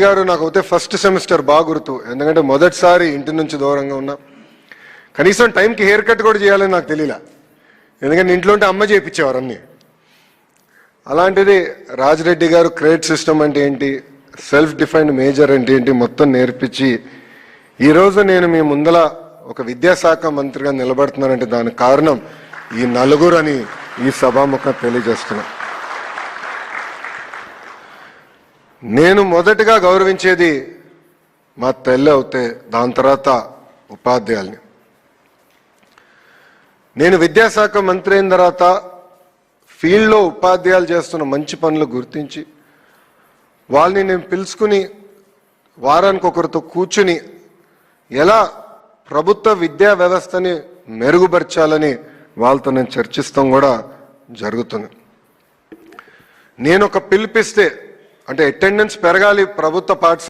గారు నాకు అయితే ఫస్ట్ సెమిస్టర్ బాగా గుర్తు. ఎందుకంటే మొదటిసారి ఇంటి నుంచి దూరంగా ఉన్నా. కనీసం టైంకి హెయిర్ కట్ కూడా చేయాలని నాకు తెలియలా. ఎందుకంటే ఇంట్లో ఉంటే అమ్మ చేయించేవారు అన్నీ. అలాంటిది రాజిరెడ్డి గారు క్రెడిట్ సిస్టమ్ అంటే ఏంటి, సెల్ఫ్ డిఫైన్డ్ మేజర్ అంటే ఏంటి మొత్తం నేర్పించి ఈరోజు నేను మీ ముందల ఒక విద్యాశాఖ మంత్రిగా నిలబడుతున్నానంటే దానికి కారణం ఈ నలుగురు అని ఈ సభాముఖంగా తెలియజేస్తున్నా. నేను మొదటగా గౌరవించేది మా తల్లి అవుతే దాని తర్వాత ఉపాధ్యాయుల్ని. నేను విద్యాశాఖ మంత్రి అయిన తర్వాత ఫీల్డ్లో ఉపాధ్యాయులు చేస్తున్న మంచి పనులు గుర్తించి వాళ్ళని నేను పిలుచుకుని వారానికి ఒకరితో కూర్చుని ఎలా ప్రభుత్వ విద్యా వ్యవస్థని మెరుగుపరచాలని వాళ్ళతో నేను చర్చిస్తాం కూడా జరుగుతుంది. నేను ఒక పిలిపిస్తే అంటే అటెండెన్స్ పెరగాలి ప్రభుత్వ పాఠశాల